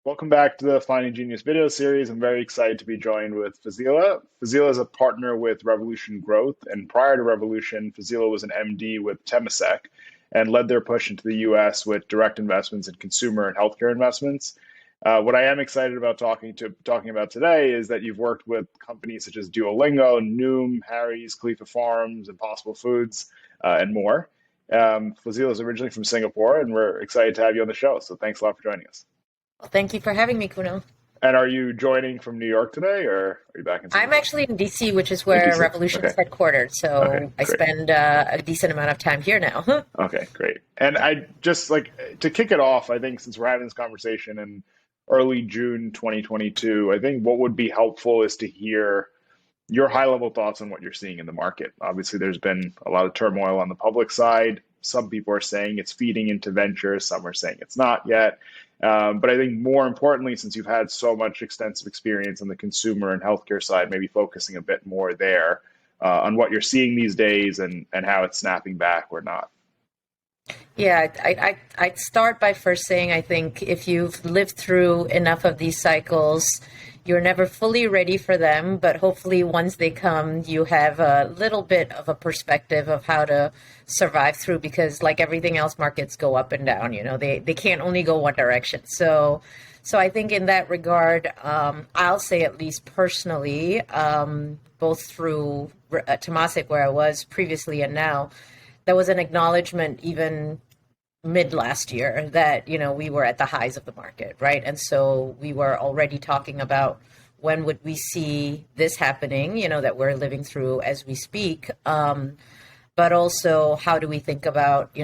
Welcome back to the Finding Genius video series. I'm very excited to be joined with Fazeela. Fazeela is a partner with Revolution Growth, and prior to Revolution, Fazeela was an MD with Temasek and led their push into the US with direct investments in consumer and healthcare investments. What I am excited about talking about today is that you've worked with companies such as Duolingo, Noom, Harry's, Khalifa Farms, Impossible Foods, and more. Fazeela is originally from Singapore, and we're excited to have you on the show. So thanks a lot for joining us. Well, thank you for having me, Kuno. And are you joining from New York today, or are you back in I'm Singapore? actually in DC, which is In where DC. Revolution Okay. is headquartered. Okay. So I Great. spend a decent amount of time here now. Okay. Great. And I just like to kick it off. I think since we're having this conversation in early June 2022, I think what would be helpful is to hear your high level thoughts on what you're seeing in the market. Obviously, there's been a lot of turmoil on the public side. Some people are saying it's feeding into venture. Some are saying it's not yet. But I think more importantly, since you've had so much extensive experience on the consumer and healthcare side, maybe focusing a bit more there on what you're seeing these days and how it's snapping back or not. Yeah, I'd start by first saying I think if you've lived through enough of these cycles, you're never fully ready for them, but hopefully once they come, you have a little bit of a perspective of how to survive through because like everything else, markets go up and down, they can't only go one direction. So I think in that regard, I'll say at least personally, both through Temasek where I was previously and now, there was an acknowledgement even mid last year that we were at the highs of the market, right? And so we were already talking about when would we see this happening, that we're living through as we speak, but also how do we think about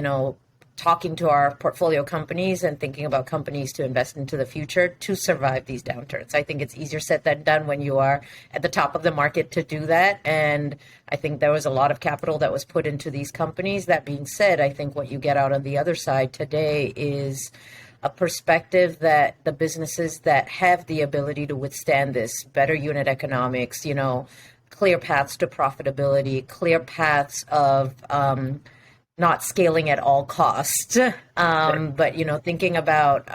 talking to our portfolio companies and thinking about companies to invest into the future to survive these downturns. I think it's easier said than done when you are at the top of the market to do that. And I think there was a lot of capital that was put into these companies. That being said, I think what you get out on the other side today is a perspective that the businesses that have the ability to withstand this, better unit economics, clear paths to profitability, clear paths of not scaling at all costs, Right. but thinking about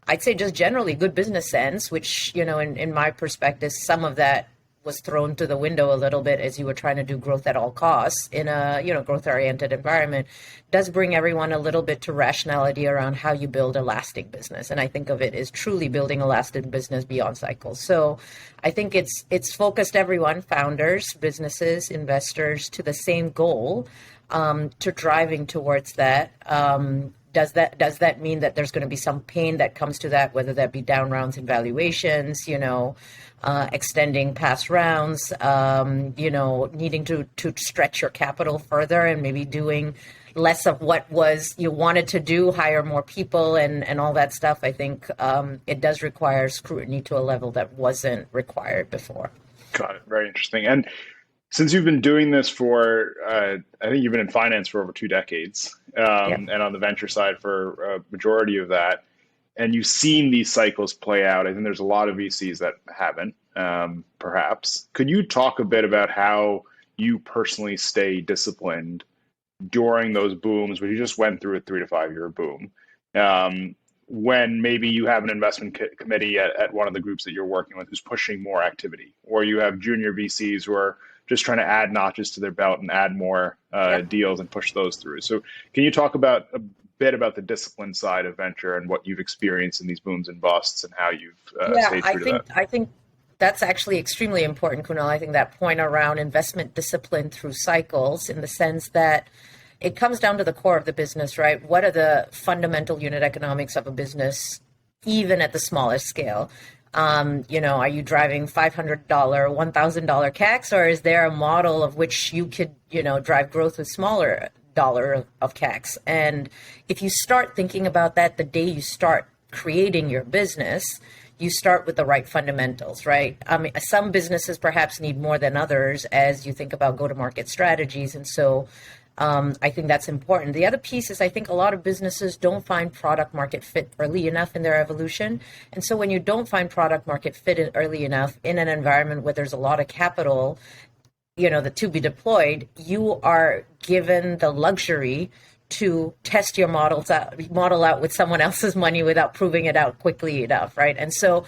I'd say just generally good business sense, which in my perspective, some of that was thrown to the window a little bit as you were trying to do growth at all costs in a growth oriented environment, does bring everyone a little bit to rationality around how you build a lasting business. And I think of it as truly building a lasting business beyond cycles. So I think it's focused everyone, founders, businesses, investors, to the same goal, to driving towards that. Does that mean that there's going to be some pain that comes to that, whether that be down rounds in valuations, extending past rounds, needing to stretch your capital further and maybe doing less of what was you wanted to do, hire more people and all that stuff. I think it does require scrutiny to a level that wasn't required before. Got it. Very interesting. And since you've been doing this for, I think you've been in finance for over 2 decades, Yeah. and on the venture side for a majority of that, and you've seen these cycles play out. I think there's a lot of VCs that haven't, perhaps. Could you talk a bit about how you personally stay disciplined during those booms where you just went through a 3 to 5 year boom? When maybe you have an investment committee at one of the groups that you're working with who's pushing more activity, or you have junior VCs who are just trying to add notches to their belt and add more Yeah. deals and push those through. So can you talk about a bit about the discipline side of venture and what you've experienced in these booms and busts and how you've Yeah, stayed I true to think that? I think that's actually extremely important, Kunal. I think that point around investment discipline through cycles, in the sense that it comes down to the core of the business, right? What are the fundamental unit economics of a business, even at the smallest scale? Are you driving $500, $1,000 CACs, or is there a model of which you could, drive growth with smaller dollar of CACs? And if you start thinking about that the day you start creating your business, you start with the right fundamentals, right? I mean, some businesses perhaps need more than others as you think about go-to-market strategies. And so I think that's important. The other piece is I think a lot of businesses don't find product market fit early enough in their evolution. And so when you don't find product market fit early enough in an environment where there's a lot of capital, that to be deployed, you are given the luxury to test your model out with someone else's money without proving it out quickly enough, right? And so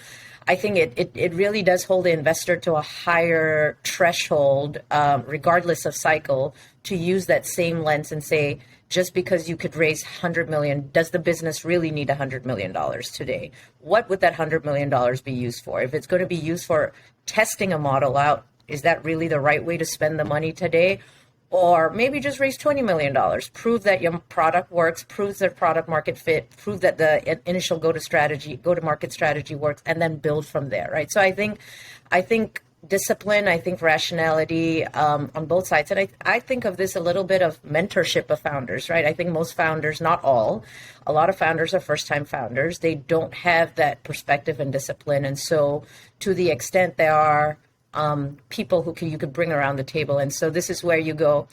I think it really does hold the investor to a higher threshold, regardless of cycle, to use that same lens and say, just because you could raise 100 million, does the business really need $100 million today? What would that $100 million be used for? If it's going to be used for testing a model out, is that really the right way to spend the money today? Or maybe just raise $20 million, prove that your product works, prove their product market fit, prove that the initial go-to-market strategy works, and then build from there, right? So I think discipline, I think rationality, on both sides. And I think of this a little bit of mentorship of founders, right? I think most founders, not all, a lot of founders are first-time founders. They don't have that perspective and discipline. And so to the extent there are people you could bring around the table. And so this is where you go.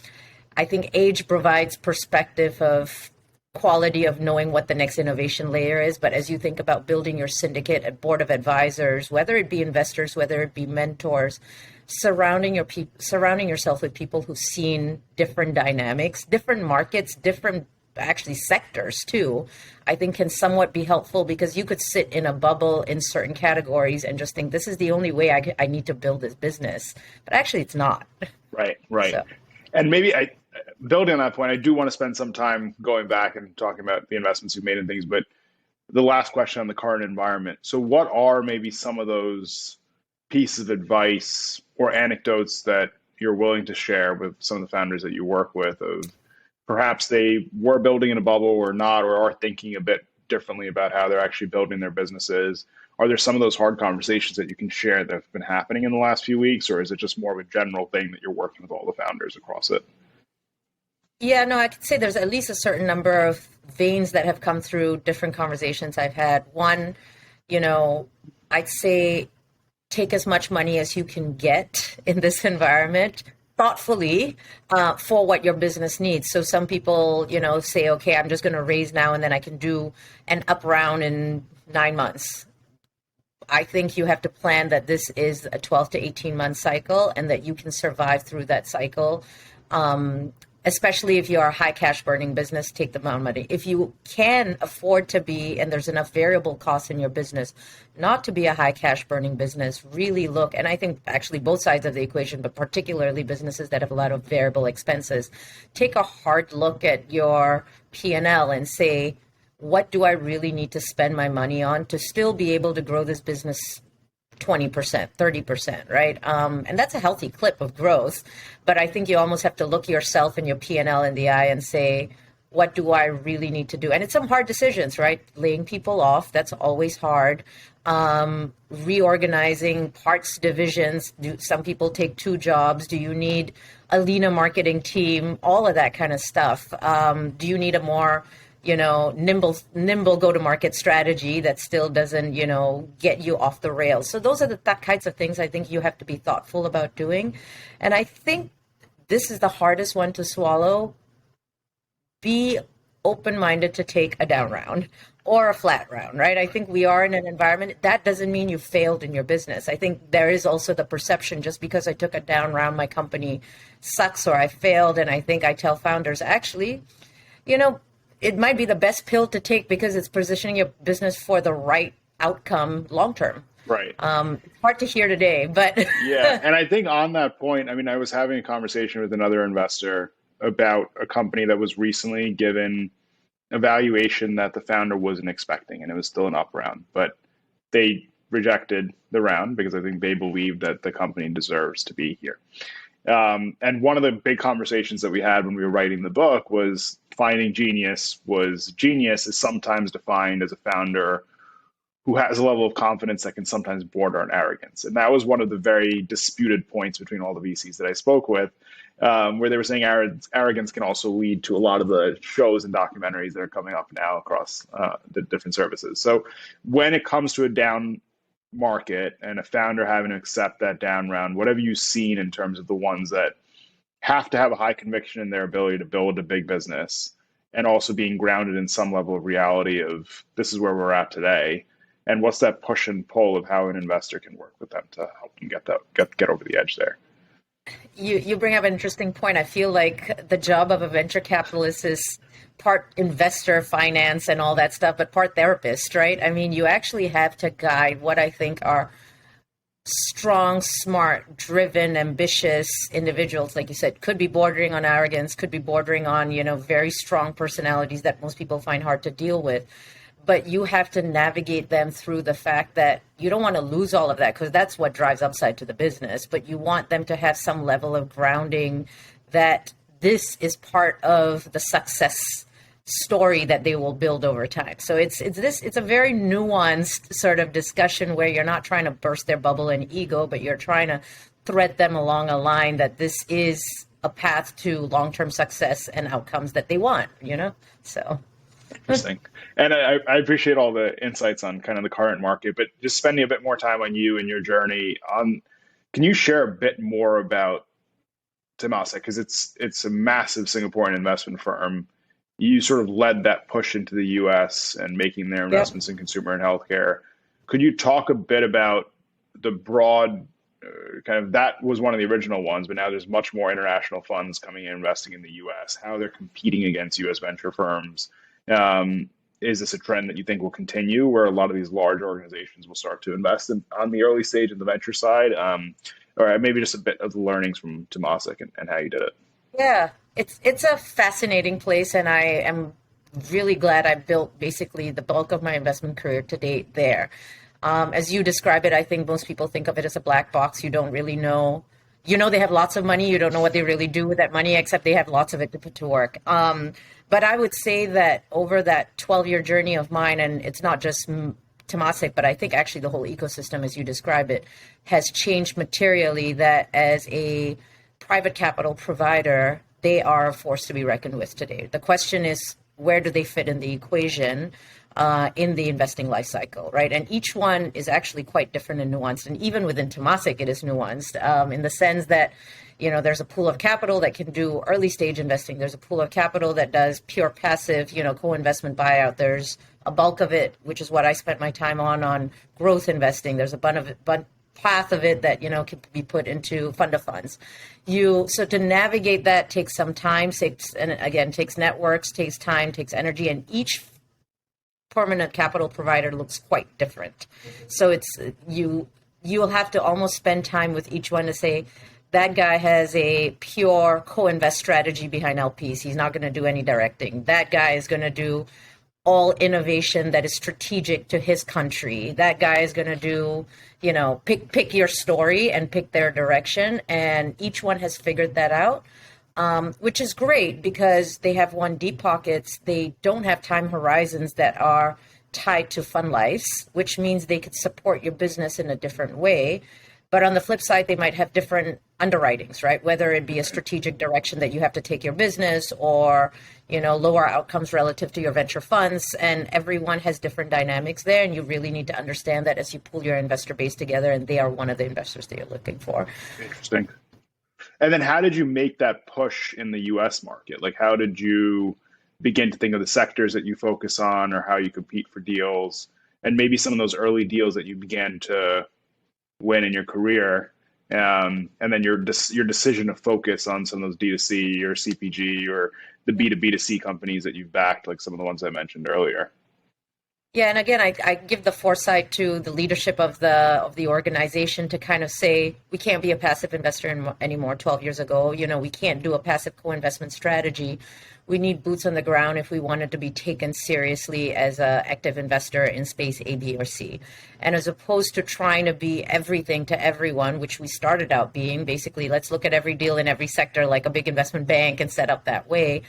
I think age provides perspective of quality of knowing what the next innovation layer is. But as you think about building your syndicate at board of advisors, whether it be investors, whether it be mentors, surrounding yourself with people who've seen different dynamics, different markets, different actually sectors too, I think can somewhat be helpful, because you could sit in a bubble in certain categories and just think this is the only way I need to build this business. But actually it's not. Right, right. So. And maybe building on that point, I do want to spend some time going back and talking about the investments you've made and things, but the last question on the current environment. So what are maybe some of those pieces of advice or anecdotes that you're willing to share with some of the founders that you work with, of perhaps they were building in a bubble or not, or are thinking a bit differently about how they're actually building their businesses? Are there some of those hard conversations that you can share that have been happening in the last few weeks, or is it just more of a general thing that you're working with all the founders across it? Yeah, no, I could say there's at least a certain number of veins that have come through different conversations I've had. One, I'd say take as much money as you can get in this environment thoughtfully, for what your business needs. So some people, say, okay, I'm just going to raise now and then I can do an up round in 9 months. I think you have to plan that this is a 12 to 18 month cycle and that you can survive through that cycle. Especially if you're a high cash burning business, take the amount of money. If you can afford to be, and there's enough variable costs in your business not to be a high cash burning business, really look, and I think actually both sides of the equation, but particularly businesses that have a lot of variable expenses, take a hard look at your P&L and say, what do I really need to spend my money on to still be able to grow this business 20%, 30%, right? And that's a healthy clip of growth. But I think you almost have to look yourself and your P&L in the eye and say, what do I really need to do? And it's some hard decisions, right? Laying people off, that's always hard. Reorganizing parts, divisions. Some people take 2 jobs. Do you need a leaner marketing team? All of that kind of stuff. Do you need a more nimble go-to-market strategy that still doesn't, get you off the rails? So those are the kinds of things I think you have to be thoughtful about doing. And I think this is the hardest one to swallow. Be open-minded to take a down round or a flat round, right? I think we are in an environment that doesn't mean you failed in your business. I think there is also the perception, just because I took a down round, my company sucks or I failed. And I think I tell founders, actually, it might be the best pill to take because it's positioning your business for the right outcome long term. Right. It's hard to hear today, but yeah. And I think on that point, I was having a conversation with another investor about a company that was recently given a valuation that the founder wasn't expecting, and it was still an up round, but they rejected the round because I think they believed that the company deserves to be here. And one of the big conversations that we had when we were writing the book was finding genius is sometimes defined as a founder who has a level of confidence that can sometimes border on arrogance. And that was one of the very disputed points between all the VCs that I spoke with, where they were saying arrogance can also lead to a lot of the shows and documentaries that are coming up now across the different services. So when it comes to a down market and a founder having to accept that down round, what have you seen in terms of the ones that have to have a high conviction in their ability to build a big business and also being grounded in some level of reality of this is where we're at today? And what's that push and pull of how an investor can work with them to help them get over the edge there? You bring up an interesting point. I feel like the job of a venture capitalist is part investor finance and all that stuff, but part therapist, right? I mean, you actually have to guide what I think are strong, smart, driven, ambitious individuals, like you said, could be bordering on arrogance, could be bordering on, very strong personalities that most people find hard to deal with. But you have to navigate them through the fact that you don't want to lose all of that, because that's what drives upside to the business. But you want them to have some level of grounding that this is part of the success story that they will build over time. So it's a very nuanced sort of discussion where you're not trying to burst their bubble and ego, but you're trying to thread them along a line that this is a path to long-term success and outcomes that they want, So Interesting. And I appreciate all the insights on kind of the current market, but just spending a bit more time on you and your journey can you share a bit more about Temasek? Because it's a massive Singaporean investment firm. You sort of led that push into the US and making their investments in consumer and healthcare. Could you talk a bit about the broad kind of, that was one of the original ones, but now there's much more international funds coming in investing in the US, how they're competing against US venture firms. Is this a trend that you think will continue, where a lot of these large organizations will start to invest on the early stage of the venture side? Or maybe just a bit of the learnings from Temasek and how you did it. Yeah, it's a fascinating place, and I am really glad I built basically the bulk of my investment career to date there. As you describe it, I think most people think of it as a black box. You don't really know. They have lots of money. You don't know what they really do with that money, except they have lots of it to put to work. But I would say that over that 12-year journey of mine, and it's not just Temasek, but I think actually the whole ecosystem, as you describe it, has changed materially, that as a private capital provider, they are a force to be reckoned with today. The question is, where do they fit in the equation in the investing life cycle, right? And each one is actually quite different and nuanced. And even within Temasek, it is nuanced in the sense that, there's a pool of capital that can do early stage investing. There's a pool of capital that does pure passive, co-investment buyout. There's a bulk of it, which is what I spent my time on growth investing. There's a path of it that, can be put into fund of funds. So to navigate that takes some time, takes networks, takes time, takes energy, and each permanent capital provider looks quite different. So you will have to almost spend time with each one to say, that guy has a pure co-invest strategy behind LPs. He's not going to do any directing. That guy is going to do all innovation that is strategic to his country. That guy is going to do, pick your story and pick their direction. And each one has figured that out, which is great because they have deep pockets. They don't have time horizons that are tied to fund lives, which means they could support your business in a different way. But on the flip side, they might have different underwritings, right? Whether it be a strategic direction that you have to take your business or, lower outcomes relative to your venture funds. And everyone has different dynamics there. And you really need to understand that as you pull your investor base together, and they are one of the investors that you're looking for. Interesting. And then how did you make that push in the US market? Like, how did you begin to think of the sectors that you focus on or how you compete for deals? And maybe some of those early deals that you began to win in your career, and then your decision to focus on some of those D2C or CPG or the B2B2C companies that you've backed, like some of the ones I mentioned earlier. Yeah, and again, I give the foresight to the leadership of the organization to kind of say, we can't be a passive investor anymore. 12 years ago, we can't do a passive co-investment strategy. We need boots on the ground if we wanted to be taken seriously as an active investor in space A, B, or C. And as opposed to trying to be everything to everyone, which we started out being, basically, let's look at every deal in every sector like a big investment bank and set up that way.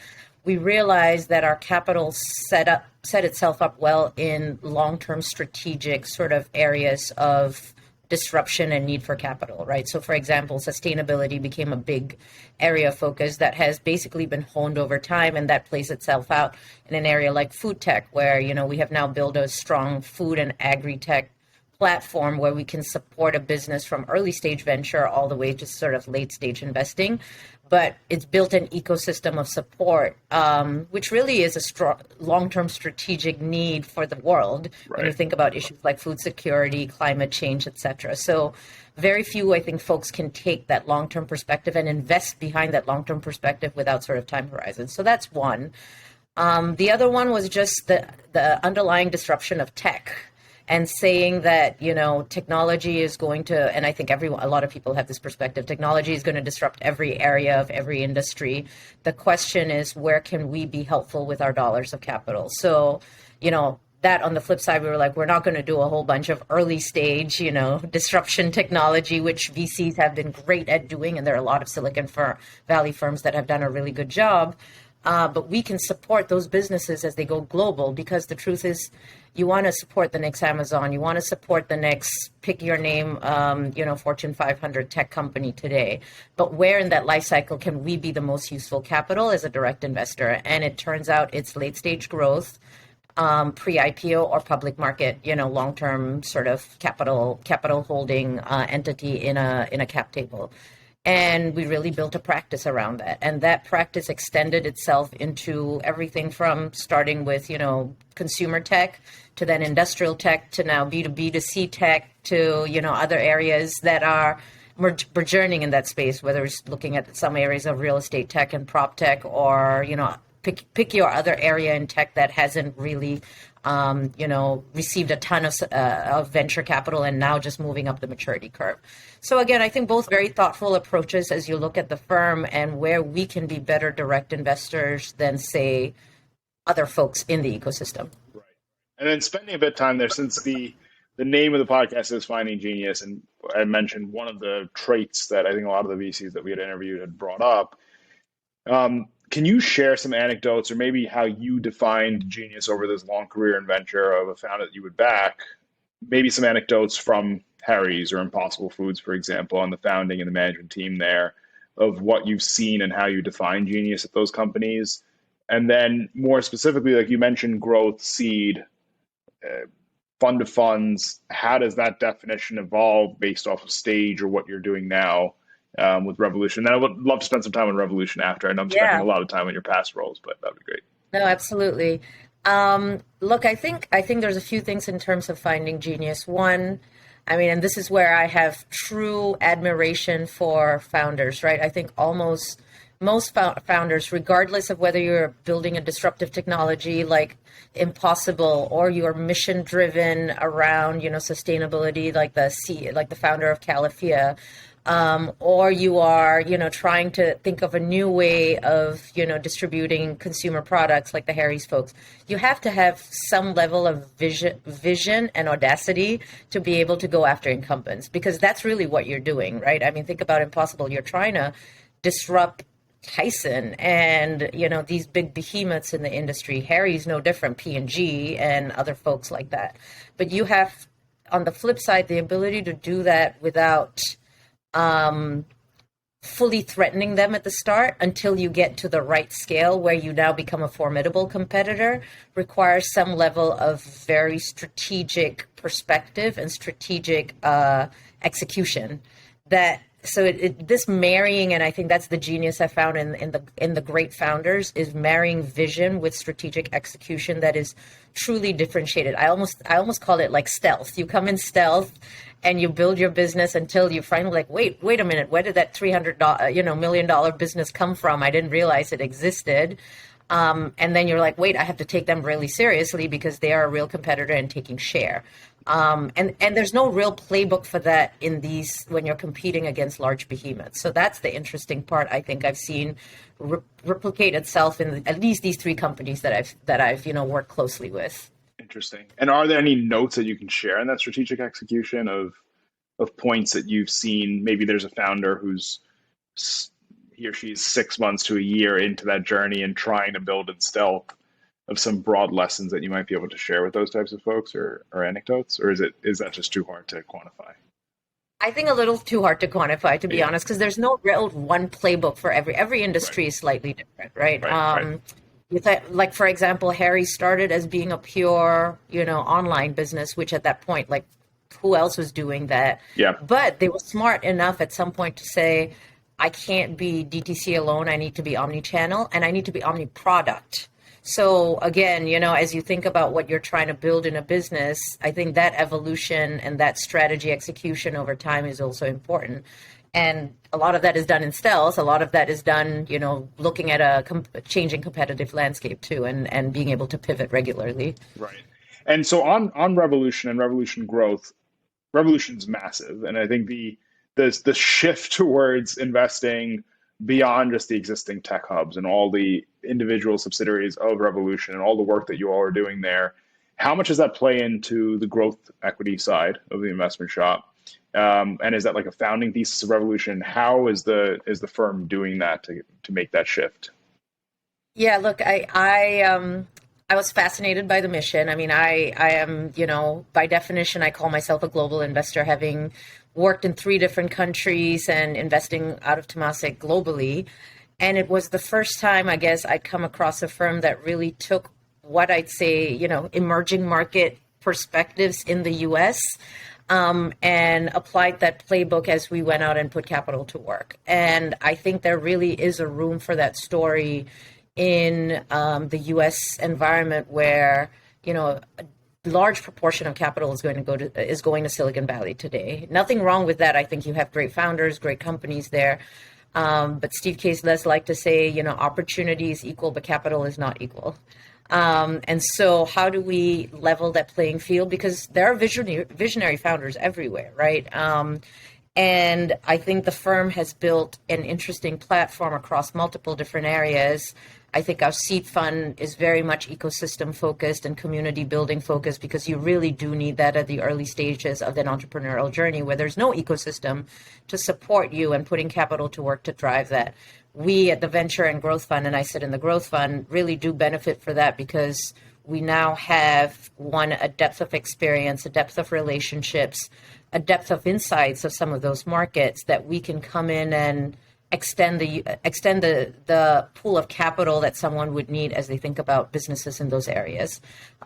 We realized that our capital set itself up well in long-term strategic sort of areas of disruption and need for capital, right? So, for example, sustainability became a big area of focus that has basically been honed over time, and that plays itself out in an area like food tech, where, we have now built a strong food and agri-tech platform where we can support a business from early stage venture all the way to sort of late stage investing. But it's built an ecosystem of support, which really is a strong long-term strategic need for the world. Right. When you think about issues like food security, climate change, et cetera. So very few, I think, folks can take that long-term perspective and invest behind that long-term perspective without sort of time horizons. So that's one. The other one was just the underlying disruption of tech and saying that, technology is going to, and I think a lot of people have this perspective, technology is going to disrupt every area of every industry. The question is, where can we be helpful with our dollars of capital? So, that on the flip side, we were like, we're not going to do a whole bunch of early stage, disruption technology, which VCs have been great at doing. And there are a lot of Valley firms that have done a really good job. But we can support those businesses as they go global, because the truth is, you want to support the next Amazon, you want to support the next pick your name, Fortune 500 tech company today. But where in that life cycle can we be the most useful capital as a direct investor? And it turns out it's late stage growth, pre-IPO or public market, long-term sort of capital holding entity in a cap table. And we really built a practice around that. And that practice extended itself into everything from starting with, consumer tech to then industrial tech to now B2B2C tech to, other areas that are burgeoning in that space, whether it's looking at some areas of real estate tech and prop tech, or, pick your other area in tech that hasn't really received a ton of venture capital and now just moving up the maturity curve. So again, I think both very thoughtful approaches as you look at the firm and where we can be better direct investors than, say, other folks in the ecosystem. Right. And then spending a bit of time there, since the name of the podcast is Finding Genius, and I mentioned one of the traits that I think a lot of the VCs that we had interviewed had brought up. Can you share some anecdotes, or maybe how you defined genius over this long career in venture of a founder that you would back? Maybe some anecdotes from Harry's or Impossible Foods, for example, on the founding and the management team there, of what you've seen and how you define genius at those companies. And then more specifically, like you mentioned, growth, seed, fund to funds. How does that definition evolve based off of stage or what you're doing now? With Revolution. Then I would love to spend some time on Revolution after. I know I'm spending a lot of time on your past roles, but that'd be great. No, absolutely. Look, I think there's a few things in terms of finding genius. One, and this is where I have true admiration for founders, right? I think almost most founders, regardless of whether you're building a disruptive technology like Impossible, or you're mission driven around, sustainability, like the founder of Califia, or you are, trying to think of a new way of, distributing consumer products like the Harry's folks. You have to have some level of vision and audacity to be able to go after incumbents, because that's really what you're doing, right? Think about Impossible. You're trying to disrupt Tyson and, these big behemoths in the industry. Harry's no different, P&G and other folks like that. But you have, on the flip side, the ability to do that without fully threatening them at the start until you get to the right scale where you now become a formidable competitor, requires some level of very strategic perspective and strategic execution. This marrying, and I think that's the genius I found in the great founders, is marrying vision with strategic execution that is truly differentiated. I almost call it like stealth. You come in stealth and you build your business until you finally like, wait a minute, where did that $300 million business come from? I didn't realize it existed. And then you're like, wait, I have to take them really seriously because they are a real competitor and taking share. And there's no real playbook for that when you're competing against large behemoths. So that's the interesting part. I think I've seen replicate itself in at least these three companies that I've worked closely with. Interesting. And are there any notes that you can share in that strategic execution of points that you've seen? Maybe there's a founder who's he or she's 6 months to a year into that journey and trying to build in stealth, of some broad lessons that you might be able to share with those types of folks, or anecdotes, or is that just too hard to quantify? I think a little too hard to quantify, to be honest, because there's no real one playbook for every industry is slightly different, right? With that, like for example, Harry started as being a pure, online business, which at that point, like who else was doing that? Yeah. But they were smart enough at some point to say, I can't be DTC alone. I need to be omni-channel and I need to be omni-product. So again, as you think about what you're trying to build in a business, I think that evolution and that strategy execution over time is also important. And a lot of that is done in stealth. A lot of that is done, looking at a changing competitive landscape too, and being able to pivot regularly. Right. And so on Revolution and Revolution growth, Revolution's massive, and I think the shift towards investing beyond just the existing tech hubs and all the individual subsidiaries of Revolution and all the work that you all are doing there, how much does that play into the growth equity side of the investment shop? And is that like a founding thesis of Revolution? How is the firm doing that to make that shift? Yeah, look, I was fascinated by the mission. I mean, I am, by definition, I call myself a global investor, having worked in 3 different countries and investing out of Temasek globally. And it was the first time, I guess, I'd come across a firm that really took what I'd say, emerging market perspectives in the US, and applied that playbook as we went out and put capital to work. And I think there really is a room for that story in the U.S. environment where, a large proportion of capital is going to Silicon Valley today. Nothing wrong with that. I think you have great founders, great companies there. But Steve Case does like to say, opportunity is equal, but capital is not equal. And so how do we level that playing field? Because there are visionary founders everywhere, right? And I think the firm has built an interesting platform across multiple different areas. I think our seed fund is very much ecosystem focused and community building focused, because you really do need that at the early stages of an entrepreneurial journey where there's no ecosystem to support you and putting capital to work to drive that. We at the Venture and Growth Fund, and I sit in the Growth Fund, really do benefit for that, because we now have, one, a depth of experience, a depth of relationships, a depth of insights of some of those markets that we can come in and extend the pool of capital that someone would need as they think about businesses in those areas.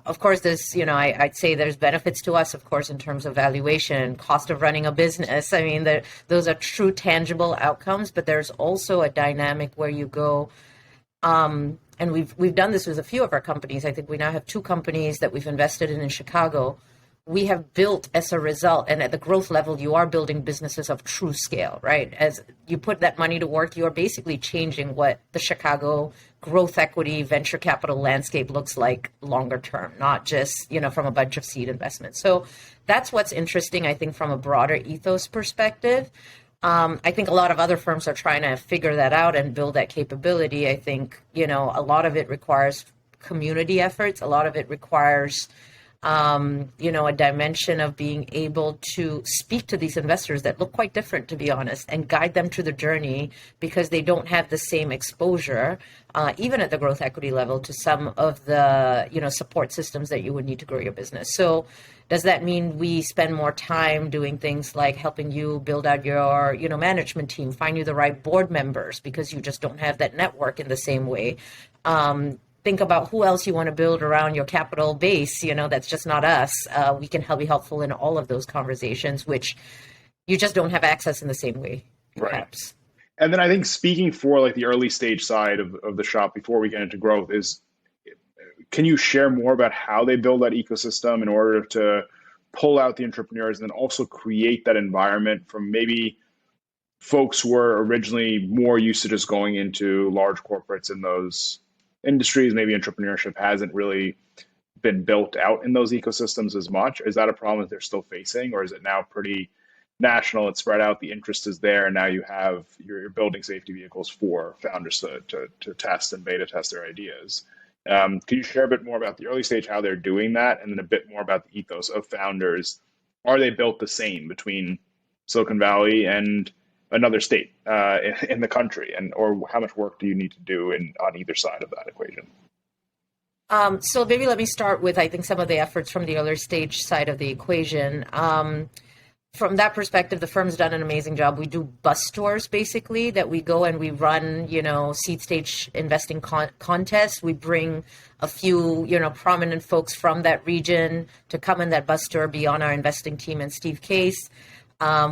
Of course, there's, I'd say there's benefits to us, of course, in terms of valuation, cost of running a business. I mean, those are true tangible outcomes, but there's also a dynamic where you go, and we've done this with a few of our companies. I think we now have 2 companies that we've invested in Chicago. We have built as a result, and at the growth level, you are building businesses of true scale, right? As you put that money to work, you are basically changing what the Chicago growth equity venture capital landscape looks like longer term, not just, from a bunch of seed investments. So that's what's interesting, I think, from a broader ethos perspective. I think a lot of other firms are trying to figure that out and build that capability. I think, a lot of it requires community efforts. A lot of it requires a dimension of being able to speak to these investors that look quite different, to be honest, and guide them through the journey, because they don't have the same exposure, even at the growth equity level, to some of the, support systems that you would need to grow your business. So does that mean we spend more time doing things like helping you build out your, management team, find you the right board members, because you just don't have that network in the same way? Think about who else you want to build around your capital base, that's just not us. We can be helpful in all of those conversations, which you just don't have access in the same way, perhaps. Right. And then I think speaking for like the early stage side of the shop before we get into growth is, can you share more about how they build that ecosystem in order to pull out the entrepreneurs and then also create that environment from maybe folks who were originally more used to just going into large corporates in those industries? Maybe entrepreneurship hasn't really been built out in those ecosystems as much. Is that a problem that they're still facing, or is it now pretty national? It's spread out, the interest is there, and now you're building safety vehicles for founders to test and beta test their ideas. Can you share a bit more about the early stage, how they're doing that, and then a bit more about the ethos of founders? Are they built the same between Silicon Valley and another state in the country, or how much work do you need to do on either side of that equation? So maybe let me start with, I think, some of the efforts from the earlier stage side of the equation. From that perspective, the firm's done an amazing job. We do bus tours, basically, that we go and we run, seed stage investing contests. We bring a few, prominent folks from that region to come in that bus tour, be on our investing team, and Steve Case.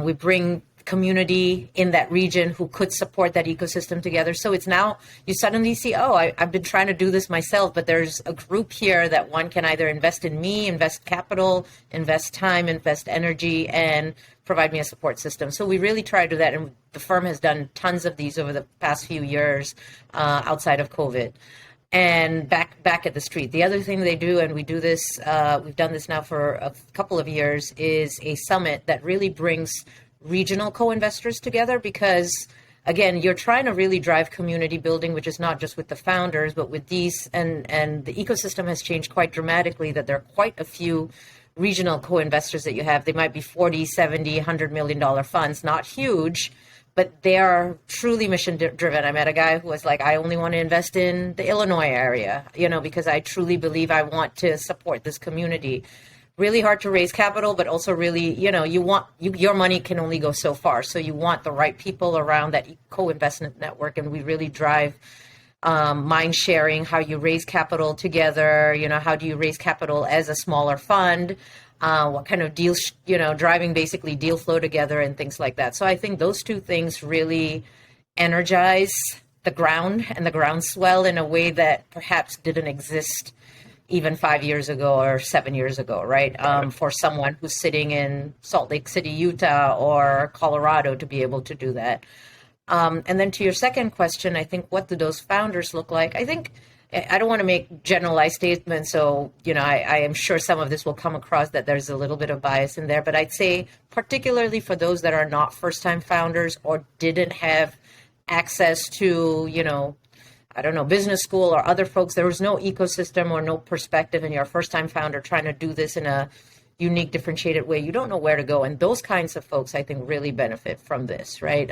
We bring community in that region who could support that ecosystem together. So it's now you suddenly see, oh, I've been trying to do this myself, but there's a group here that one can either invest in me, invest capital, invest time, invest energy, and provide me a support system. So we really try to do that. And the firm has done tons of these over the past few years outside of COVID. And back at the street. The other thing they do, and we do this, we've done this now for a couple of years, is a summit that really brings regional co-investors together because, again, you're trying to really drive community building, which is not just with the founders, but with these, and the ecosystem has changed quite dramatically, that there are quite a few regional co-investors that you have. They might be 40, 70, $100 million funds, not huge, but they are truly mission driven. I met a guy who was like, I only want to invest in the Illinois area, because I truly believe I want to support this community. Really hard to raise capital, but also really, your money can only go so far. So you want the right people around that co-investment network. And we really drive mind sharing, how you raise capital together, how do you raise capital as a smaller fund? What kind of deals, driving basically deal flow together and things like that. So I think those two things really energize the ground and the groundswell in a way that perhaps didn't exist even 5 years ago or 7 years ago, right? For someone who's sitting in Salt Lake City, Utah or Colorado to be able to do that. And then to your second question, I think, what do those founders look like? I think I don't want to make generalized statements, so, I am sure some of this will come across that there's a little bit of bias in there, but I'd say particularly for those that are not first-time founders or didn't have access to, business school or other folks, there was no ecosystem or no perspective, and you're a first-time founder trying to do this in a unique, differentiated way. You don't know where to go, and those kinds of folks, I think, really benefit from this, right?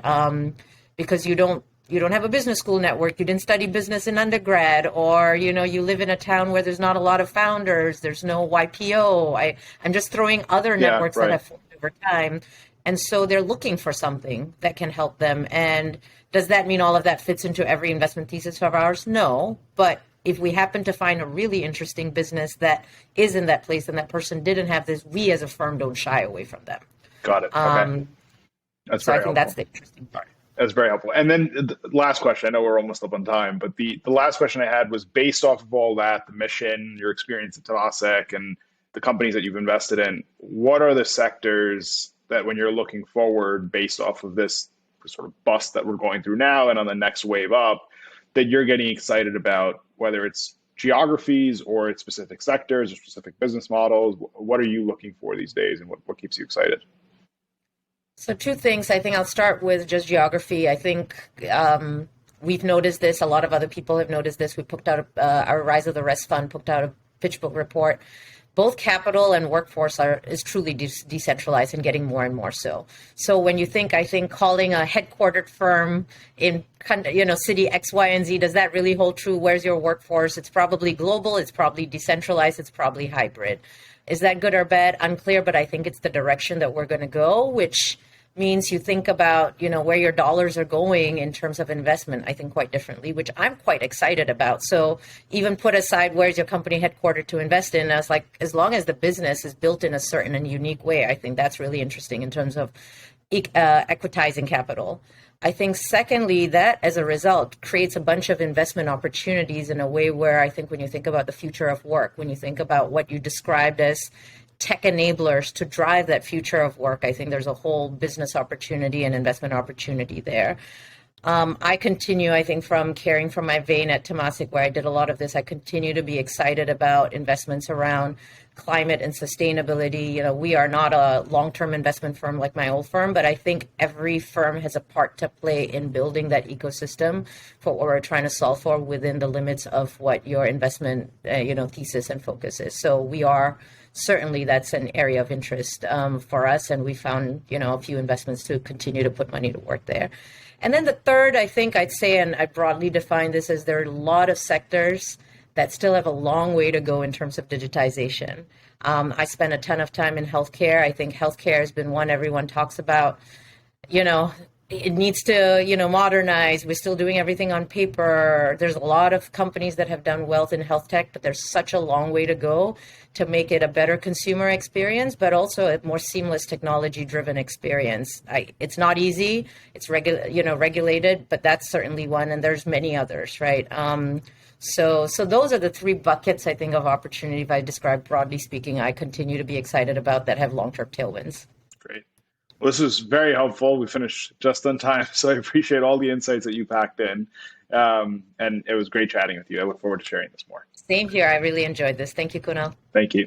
Because you don't have a business school network, you didn't study business in undergrad, or, you live in a town where there's not a lot of founders, there's no YPO. I'm just throwing other networks that have formed over time. And so they're looking for something that can help them. And does that mean all of that fits into every investment thesis of ours? No. But if we happen to find a really interesting business that is in that place and that person didn't have this, we as a firm don't shy away from them. Got it. Okay. So I think that's the interesting part. That's very helpful. And then the last question, I know we're almost up on time, but the last question I had was based off of all that, the mission, your experience at Temasek, and the companies that you've invested in, what are the sectors that when you're looking forward based off of this sort of bust that we're going through now and on the next wave up, that you're getting excited about, whether it's geographies or it's specific sectors or specific business models? What are you looking for these days, and what keeps you excited? So two things. I think I'll start with just geography. I think we've noticed this. A lot of other people have noticed this. We put out our Rise of the Rest Fund, put out a pitch book report. Both capital and workforce is truly decentralized and getting more and more so. So when you think, I think calling a headquartered firm in city X, Y, and Z, does that really hold true? Where's your workforce? It's probably global. It's probably decentralized. It's probably hybrid. Is that good or bad? Unclear, but I think it's the direction that we're going to go, which means you think about, where your dollars are going in terms of investment, I think quite differently, which I'm quite excited about. So even put aside where's your company headquartered to invest in, I was like, as long as the business is built in a certain and unique way, I think that's really interesting in terms of equitizing capital. I think secondly, that as a result creates a bunch of investment opportunities in a way where I think when you think about the future of work, when you think about what you described as tech enablers to drive that future of work, I think there's a whole business opportunity and investment opportunity there. I continue, I think, from caring for my vein at Temasek, where I did a lot of this, I continue to be excited about investments around climate and sustainability. We are not a long-term investment firm like my old firm, but I think every firm has a part to play in building that ecosystem for what we're trying to solve for within the limits of what your investment, thesis and focus is. So we are certainly, that's an area of interest for us, and we found, a few investments to continue to put money to work there. And then the third, I think I'd say, and I broadly define this as there are a lot of sectors that still have a long way to go in terms of digitization. I spent a ton of time in healthcare. I think healthcare has been one everyone talks about. it needs to, modernize. We're still doing everything on paper. There's a lot of companies that have done well in health tech, but there's such a long way to go to make it a better consumer experience, but also a more seamless technology-driven experience. It's not easy. It's regulated, but that's certainly one, and there's many others, right? So those are the three buckets, I think, of opportunity. If I describe broadly speaking, I continue to be excited about that have long-term tailwinds. Great. Well, this was very helpful. We finished just on time, so I appreciate all the insights that you packed in. And it was great chatting with you. I look forward to sharing this more. Same here. I really enjoyed this. Thank you, Kunal. Thank you.